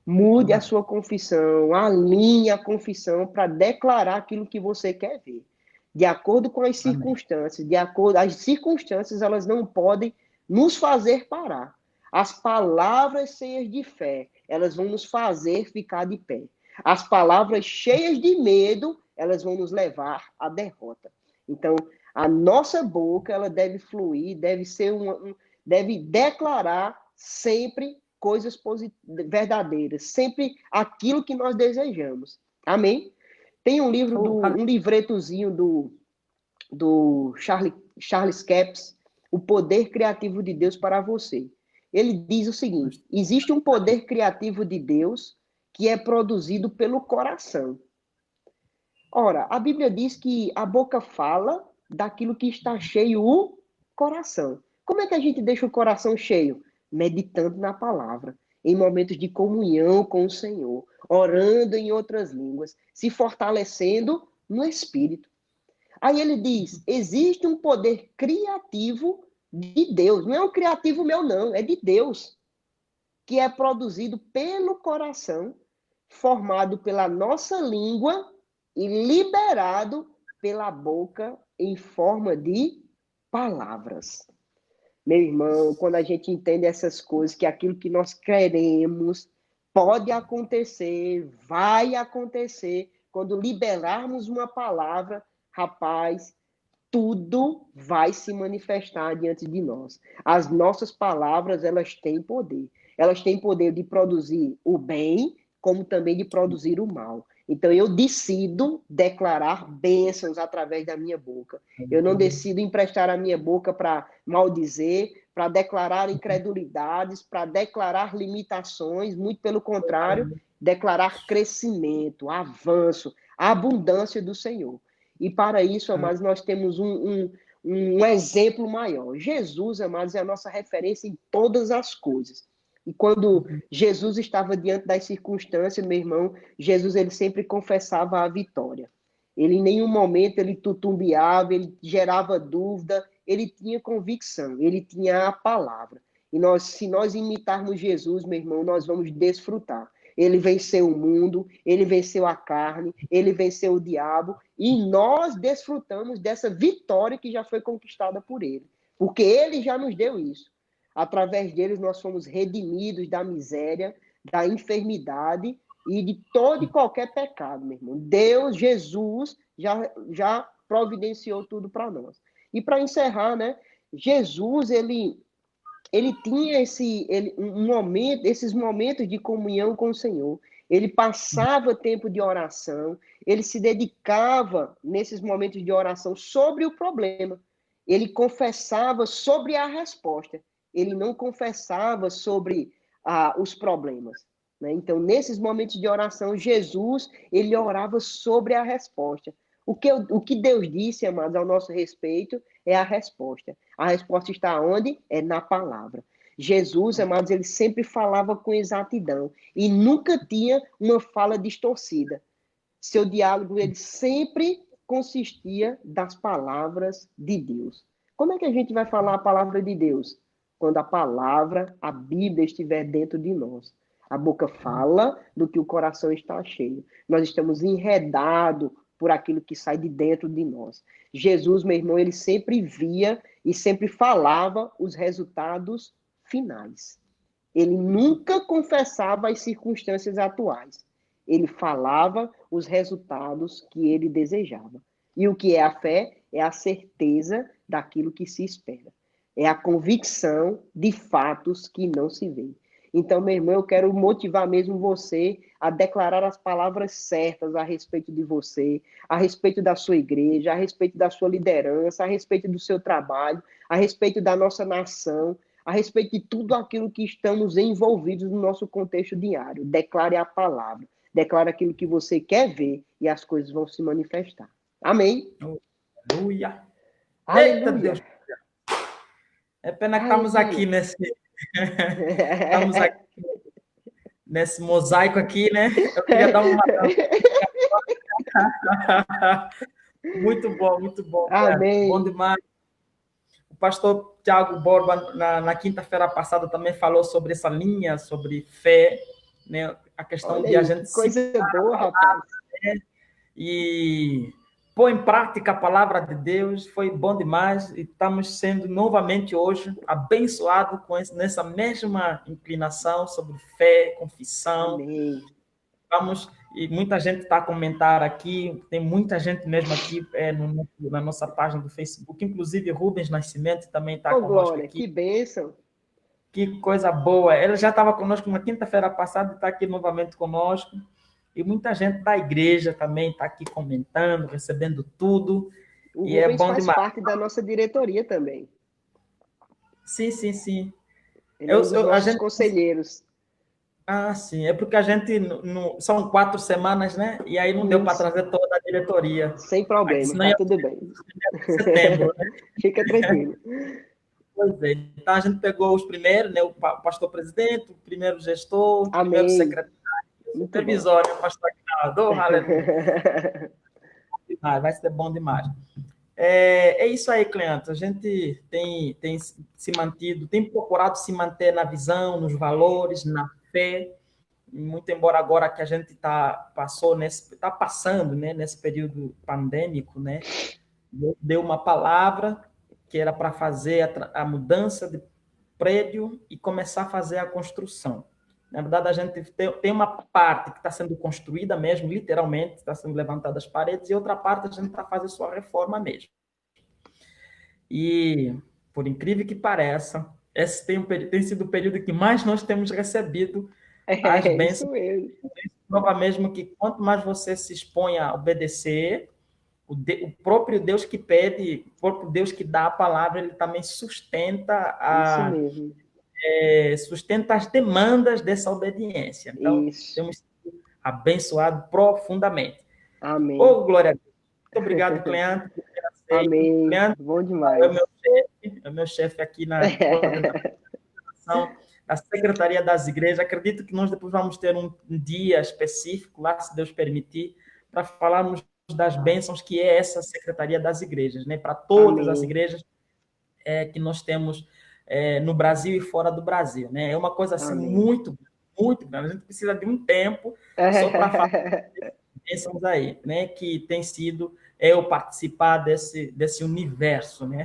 Mude a sua confissão, alinhe a confissão para declarar aquilo que você quer ver. De acordo com as
Amém.
circunstâncias, as circunstâncias elas não podem nos fazer parar. As palavras cheias de fé, elas vão nos fazer ficar de pé. As palavras cheias de medo, elas vão nos levar à derrota. Então, a nossa boca, ela deve fluir, deve declarar sempre coisas verdadeiras, sempre aquilo que nós desejamos. Amém? Tem um livro, um livretozinho do Charles Capps, O Poder Criativo de Deus para Você. Ele diz o seguinte: existe um poder criativo de Deus que é produzido pelo coração. Ora, a Bíblia diz que a boca fala daquilo que está cheio o coração. Como é que a gente deixa o coração cheio? Meditando na palavra, em momentos de comunhão com o Senhor, orando em outras línguas, se fortalecendo no Espírito. Aí ele diz: existe um poder criativo de Deus. Não é um criativo meu, não, é de Deus, que é produzido pelo coração, formado pela nossa língua e liberado pela boca em forma de palavras. Meu irmão, quando a gente entende essas coisas, que aquilo que nós queremos pode acontecer, vai acontecer, quando liberarmos uma palavra, rapaz, tudo vai se manifestar diante de nós. As nossas palavras, elas têm poder. Elas têm poder de produzir o bem, como também de produzir o mal. Então, eu decido declarar bênçãos através da minha boca. Eu não decido emprestar a minha boca para maldizer, para declarar incredulidades, para declarar limitações. Muito pelo contrário, declarar crescimento, avanço, abundância do Senhor. E para isso, amados, nós temos um exemplo maior. Jesus, amados, é a nossa referência em todas as coisas. E quando Jesus estava diante das circunstâncias, meu irmão, Jesus ele sempre confessava a vitória. Ele em nenhum momento ele tutumbiava, ele gerava dúvida, ele tinha convicção, ele tinha a palavra. E se nós imitarmos Jesus, meu irmão, nós vamos desfrutar. Ele venceu o mundo, ele venceu a carne, ele venceu o diabo, e nós desfrutamos dessa vitória que já foi conquistada por ele. Porque ele já nos deu isso. Através deles nós fomos redimidos da miséria, da enfermidade e de todo e qualquer pecado, meu irmão. Deus, Jesus, já providenciou tudo para nós. E para encerrar, né? Jesus, ele tinha esses momentos de comunhão com o Senhor. Ele passava tempo de oração, ele se dedicava nesses momentos de oração sobre o problema. Ele confessava sobre a resposta. Ele não confessava sobre os problemas. Né? Então, nesses momentos de oração, Jesus, ele orava sobre a resposta. O que Deus disse, amados, ao nosso respeito, é a resposta. A resposta está onde? É na palavra. Jesus, amados, ele sempre falava com exatidão e nunca tinha uma fala distorcida. Seu diálogo, ele sempre consistia das palavras de Deus. Como é que a gente vai falar a palavra de Deus? Quando a palavra, a Bíblia estiver dentro de nós. A boca fala do que o coração está cheio. Nós estamos enredados por aquilo que sai de dentro de nós. Jesus, meu irmão, ele sempre via e sempre falava os resultados finais. Ele nunca confessava as circunstâncias atuais. Ele falava os resultados que ele desejava. E o que é a fé? É a certeza daquilo que se espera. É a convicção de fatos que não se veem. Então, meu irmão, eu quero motivar mesmo você a declarar as palavras certas a respeito de você, a respeito da sua igreja, a respeito da sua liderança, a respeito do seu trabalho, a respeito da nossa nação, a respeito de tudo aquilo que estamos envolvidos no nosso contexto diário. Declare a palavra, declare aquilo que você quer ver e as coisas vão se manifestar. Amém?
Aleluia!
Aleluia!
Eita Deus! É pena que estamos aqui estamos aqui nesse mosaico aqui, né? Eu queria dar uma Muito bom, cara. Bom
Amém.
demais. O pastor Tiago Borba, na quinta-feira passada, também falou sobre essa linha, sobre fé, né? A questão
Olha
de a
aí, que
gente se
coisa boa, rapaz.
e pôr em prática a palavra de Deus. Foi bom demais e estamos sendo novamente hoje abençoados com nessa mesma inclinação sobre fé, confissão.
Amém.
Vamos, e muita gente está a comentar aqui, tem muita gente mesmo aqui na nossa página do Facebook, inclusive Rubens Nascimento também está
Ô,
conosco
Glória,
aqui.
que bênção.
Que coisa boa! Ele já estava conosco na quinta-feira passada e está aqui novamente conosco. E muita gente da igreja também está aqui comentando, recebendo tudo.
O
E é
Rubens
bom
faz
demais.
parte da nossa diretoria também.
Sim, sim, sim.
Ele é um dos
A
nossos
gente...
conselheiros.
Ah, sim. É porque a gente... são 4 semanas, né? E aí não deu para
Isso.
trazer toda a diretoria.
Sem
Mas
problema,
senão
tá
ia
tudo bem.
ser setembro, né?
Fica tranquilo.
Pois é. Então a gente pegou os primeiros, né? O pastor presidente, o primeiro gestor, o primeiro
Amém.
secretário, o
Muito bom.
supervisor, né? O pastor Aguinaldo. Aleluia. Vai ser bom demais. É isso aí, Cleanto. A gente tem se mantido, tem procurado se manter na visão, nos valores, na fé, muito embora agora que a gente está passando, né, nesse período pandêmico, né, deu uma palavra que era para fazer a mudança de prédio e começar a fazer a construção. Na verdade, a gente tem uma parte que está sendo construída mesmo, literalmente, está sendo levantadas as paredes, e outra parte a gente está fazendo sua reforma mesmo. E, por incrível que pareça, esse tem sido o período que mais nós temos recebido as
Isso
bênçãos.
mesmo.
Prova mesmo que quanto mais você se expõe a obedecer, o próprio Deus que pede, o próprio Deus que dá a palavra, ele também
Isso mesmo.
sustenta as demandas dessa obediência. Então,
Isso.
temos sido abençoados profundamente.
Amém.
Ô, glória a Deus. Muito obrigado, Cleanto, por ter aceito.
Amém.
Cleanto
Bom
é
demais.
o meu chefe aqui na coordenação da Secretaria das Igrejas. Acredito que nós depois vamos ter um dia específico lá, se Deus permitir, para falarmos das bênçãos que é essa Secretaria das Igrejas, né? Para todas as
Amém.
igrejas que nós temos no Brasil e fora do Brasil, né? É uma coisa assim
Amém.
muito grande. A gente precisa de um tempo só para falar das bênçãos aí, né? Que tem sido eu participar desse universo, né?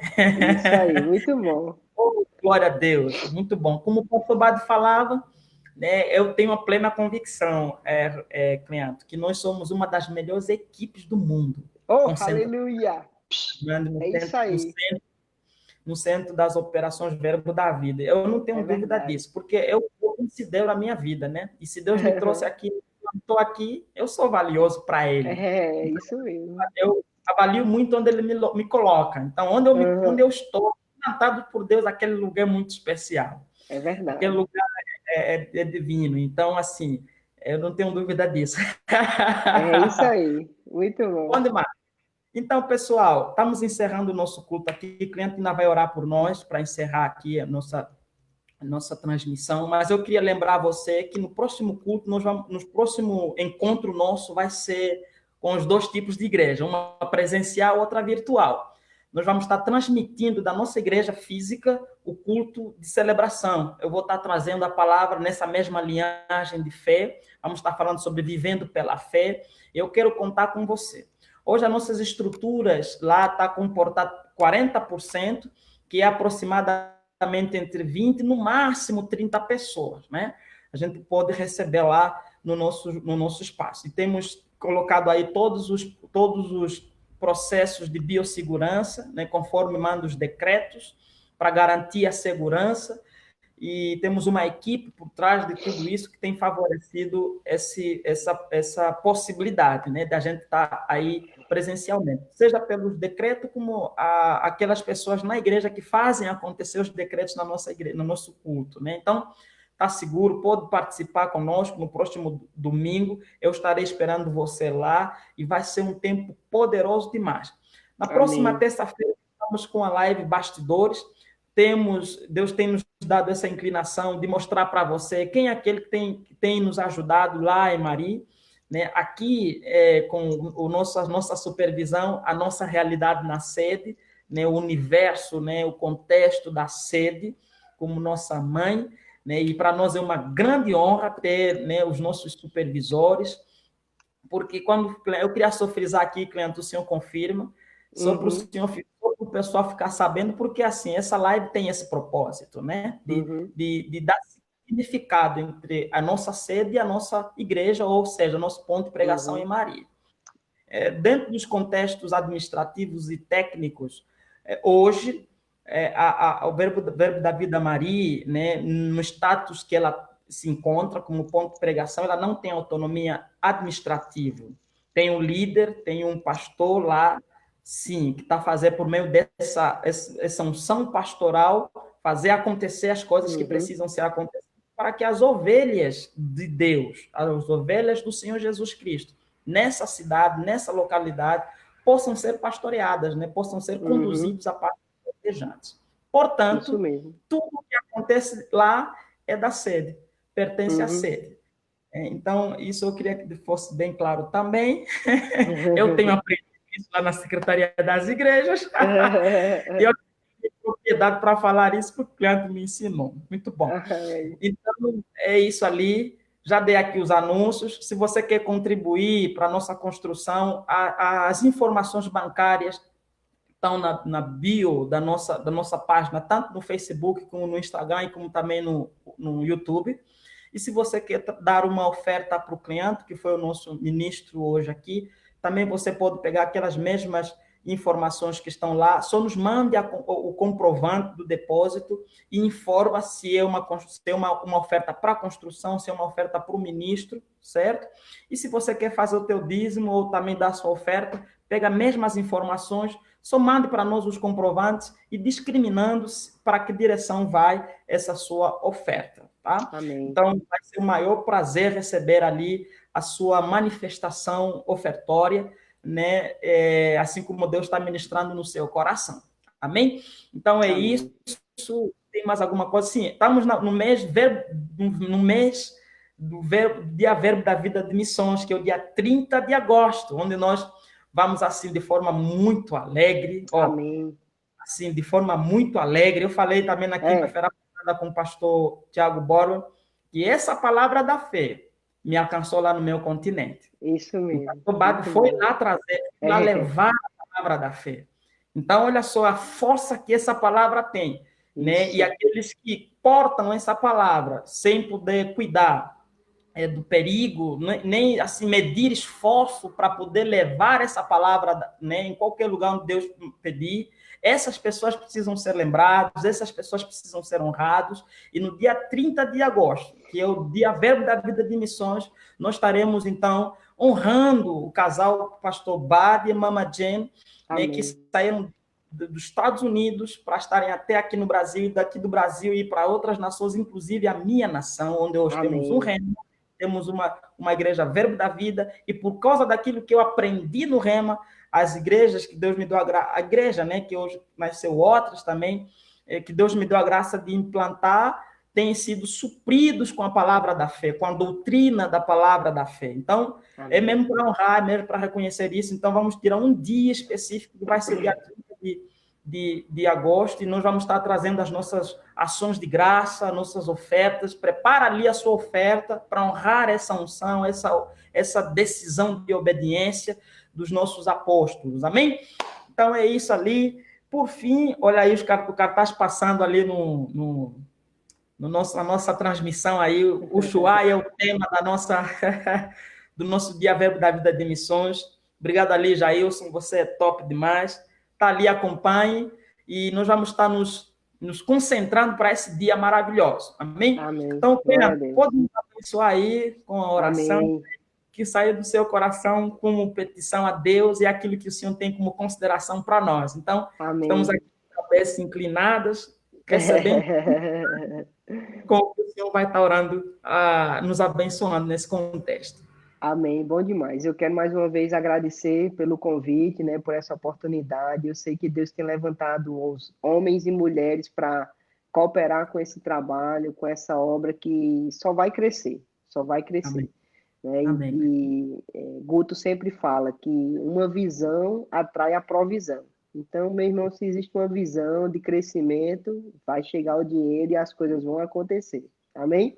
Isso aí, muito bom.
Oh, glória a Deus, muito bom. Como o pastor Bado falava, né, eu tenho a plena convicção, Cleanto, que nós somos uma das melhores equipes do mundo.
Oh, aleluia! É isso aí.
No centro das operações Verbo da Vida. Eu não tenho dúvida disso, porque eu considero a minha vida, né? E se Deus me trouxe aqui, eu estou aqui, eu sou valioso para Ele.
É, isso mesmo.
Eu avalio muito onde Ele me coloca. Então, onde eu estou, plantado por Deus, aquele lugar é muito especial.
É verdade.
Aquele lugar é divino. Então, assim, eu não tenho dúvida disso.
É isso aí. Muito bom.
Bom demais. Então, pessoal, estamos encerrando o nosso culto aqui. O cliente ainda vai orar por nós para encerrar aqui a nossa transmissão. Mas eu queria lembrar você que no próximo culto, no próximo encontro nosso, vai ser com os 2 tipos de igreja, uma presencial, outra virtual. Nós vamos estar transmitindo da nossa igreja física o culto de celebração. Eu vou estar trazendo a palavra nessa mesma linhagem de fé. Vamos estar falando sobre vivendo pela fé. Eu quero contar com você. Hoje, as nossas estruturas lá estão comportadas 40%, que é aproximadamente entre 20 no máximo 30 pessoas, né? A gente pode receber lá no nosso espaço. E temos colocado aí todos os processos de biossegurança, né, conforme manda os decretos, para garantir a segurança. E temos uma equipe por trás de tudo isso que tem favorecido essa possibilidade, né, da gente estar aí presencialmente, seja pelos decretos, como aquelas pessoas na igreja que fazem acontecer os decretos na nossa igreja, no nosso culto, né? Então, está seguro, pode participar conosco no próximo domingo, eu estarei esperando você lá e vai ser um tempo poderoso demais. Na próxima terça-feira, estamos com a live Bastidores. Deus tem nos dado essa inclinação de mostrar para você quem é aquele que tem nos ajudado lá em Mari, né? Aqui, com a nossa supervisão, a nossa realidade na sede, né? O universo, né? O contexto da sede, como nossa mãe, né? E para nós é uma grande honra ter, né, os nossos supervisores, porque quando eu queria só frisar aqui, cliente, o senhor confirma, só para o
Uhum,
senhor, o pessoal ficar sabendo, porque assim, essa live tem esse propósito, né?
uhum,
De dar significado entre a nossa sede e a nossa igreja, ou seja, nosso ponto de pregação em
uhum,
Maria. Dentro dos contextos administrativos e técnicos, hoje, o verbo da vida Maria, né, no status que ela se encontra como ponto de pregação, ela não tem autonomia administrativa. Tem um líder, tem um pastor lá, sim, que está fazendo por meio essa unção pastoral, fazer acontecer as coisas que
uhum,
precisam ser acontecidas para que as ovelhas de Deus, as ovelhas do Senhor Jesus Cristo, nessa cidade, nessa localidade, possam ser pastoreadas, né? Possam ser
uhum.
conduzidos a pastos verdejantes.
Isso
Portanto,
mesmo.
tudo que acontece lá é da sede, pertence à
Uhum.
sede. Então, isso eu queria que fosse bem claro também. Eu tenho aprendido isso lá na Secretaria das Igrejas, e eu tenho propriedade para falar isso porque o cliente me ensinou. Muito bom.
Ai,
Então, é isso ali. Já dei aqui os anúncios. Se você quer contribuir para a nossa construção, as informações bancárias estão na bio da nossa página, tanto no Facebook, como no Instagram e como também no YouTube. E se você quer dar uma oferta para o cliente, que foi o nosso ministro hoje aqui, também você pode pegar aquelas mesmas informações que estão lá, só nos mande o comprovante do depósito e informa se é uma oferta para construção, se é uma oferta para o ministro, certo? E se você quer fazer o teu dízimo ou também dar sua oferta, pega as mesmas informações, só mande para nós os comprovantes e discriminando para que direção vai essa sua oferta, tá?
amém.
Então, vai ser o maior prazer receber ali a sua manifestação ofertória, né? Assim como Deus está ministrando no seu coração. Amém? Então, é isso.
Amém.
Tem mais alguma coisa? Sim, estamos no mês do dia verbo da vida de missões, que é o dia 30 de agosto, onde nós vamos assim de forma muito alegre, ó,
Amém.
assim, de forma muito alegre. Eu falei também na
É,
quinta-feira passada com o pastor Tiago Borba que essa palavra da fé me alcançou lá no meu continente.
isso
O
mesmo.
pastor Bado
Muito
foi
bom.
lá trazer, foi lá
É,
levar a palavra da fé. Então, olha só a força que essa palavra tem, né? E
isso.
aqueles que portam essa palavra sem poder cuidar do perigo, nem assim medir esforço para poder levar essa palavra, né, em qualquer lugar onde Deus pedir. Essas pessoas precisam ser lembradas, essas pessoas precisam ser honradas. E no dia 30 de agosto, que é o dia verbo da vida de missões, nós estaremos, então, honrando o casal pastor Bad e Mama Jane, né, que
Amém.
saíram dos Estados Unidos para estarem até aqui no Brasil, e daqui do Brasil ir para outras nações, inclusive a minha nação, onde hoje temos um
Amém.
reino, temos uma igreja Verbo da Vida, e por causa daquilo que eu aprendi no Rema, as igrejas que Deus me deu a igreja, né, que hoje nasceu outras também, que Deus me deu a graça de implantar, têm sido supridos com a palavra da fé, com a doutrina da palavra da fé. Então, é
Amém.
mesmo para honrar, é mesmo para reconhecer isso. Então, vamos tirar um dia específico, que vai ser o dia 30 de agosto, e nós vamos estar trazendo as nossas ações de graça, nossas ofertas. Prepara ali a sua oferta para honrar essa unção, essa decisão de obediência dos nossos apóstolos. Amém? Então é isso ali. Por fim, olha aí o cartaz passando ali na nossa transmissão aí. O Shuai é o tema do nosso Dia Verbo da Vida de Missões. Obrigado ali, Jailson, você é top demais. Está ali, acompanhe, e nós vamos estar nos concentrando para esse dia maravilhoso. Amém?
Amém.
Então,
Glória a
pode
Deus.
nos abençoar aí com a oração
Amém.
que saia do seu coração como petição a Deus e aquilo que o Senhor tem como consideração para nós. Então, estamos
Amém.
aqui com a cabeça inclinadas, recebendo como o Senhor vai estar orando, nos abençoando nesse contexto.
Amém, bom demais. Eu quero mais uma vez agradecer pelo convite, né, por essa oportunidade. Eu sei que Deus tem levantado os homens e mulheres para cooperar com esse trabalho, com essa obra que só vai crescer, só vai crescer.
Amém.
né?
Amém.
Guto sempre fala que uma visão atrai a provisão. Então, meu irmão, se existe uma visão de crescimento, vai chegar o dinheiro e as coisas vão acontecer. Amém?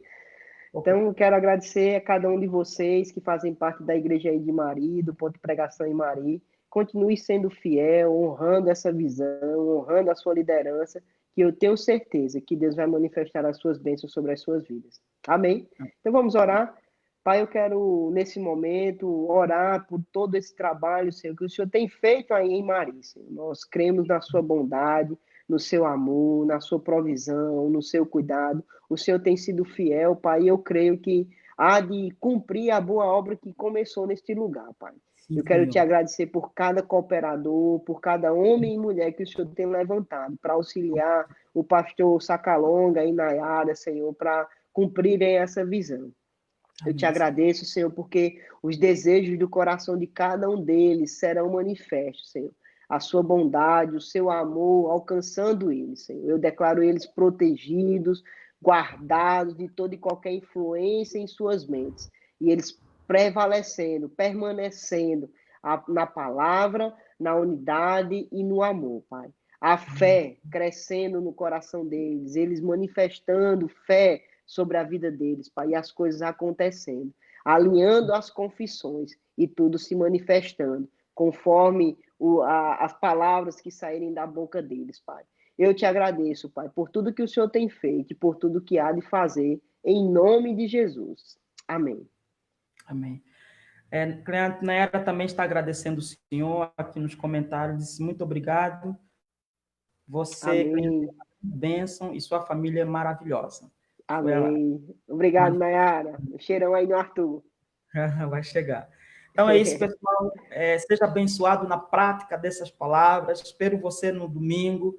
Ok.
Então, quero agradecer a cada um de vocês que fazem parte da Igreja aí de Mari, do Ponto de Pregação em Mari. Continue sendo fiel, honrando essa visão, honrando a sua liderança, que eu tenho certeza que Deus vai manifestar as suas bênçãos sobre as suas vidas. Amém? Então, vamos orar. Pai, eu quero, nesse momento, orar por todo esse trabalho, Senhor, que o Senhor tem feito aí em Mari, Senhor. Nós cremos na sua bondade, no seu amor, na sua provisão, no seu cuidado. O Senhor tem sido fiel, Pai, e eu creio que há de cumprir a boa obra que começou neste lugar, Pai.
Sim,
Eu quero te
Senhor.
agradecer por cada cooperador, por cada homem e mulher que o Senhor tem levantado para auxiliar o pastor Sacalonga e Nayara, Senhor, para cumprirem essa visão. Eu te
Amém, Senhor.
agradeço, Senhor, porque os desejos do coração de cada um deles serão manifestos, Senhor. A sua bondade, o seu amor alcançando eles, Senhor. Eu declaro eles protegidos, guardados de toda e qualquer influência em suas mentes. E eles prevalecendo, permanecendo na palavra, na unidade e no amor, Pai. A
Amém.
fé crescendo no coração deles, eles manifestando fé sobre a vida deles, Pai, e as coisas acontecendo, alinhando as confissões e tudo se manifestando, conforme as palavras que saírem da boca deles, Pai. Eu te agradeço, Pai, por tudo que o Senhor tem feito e por tudo que há de fazer, em nome de Jesus. Amém.
Amém. Cleante Nayara também está agradecendo o senhor aqui nos comentários, disse muito obrigado. Você, Cleante,
Amém.
é uma bênção e sua família é maravilhosa. Foi a
Amém. Obrigado, Nayara. Um cheirão aí no Arthur.
Vai chegar. Então é isso, pessoal. Seja abençoado na prática dessas palavras. Espero você no domingo.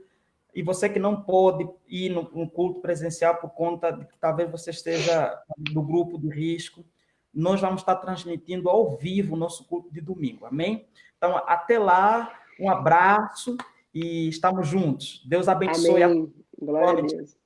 E você que não pôde ir no culto presencial por conta de que talvez você esteja no grupo de risco, nós vamos estar transmitindo ao vivo o nosso culto de domingo. Amém? Então, até lá, um abraço e estamos juntos. Deus abençoe a
Amém. Glória a Deus.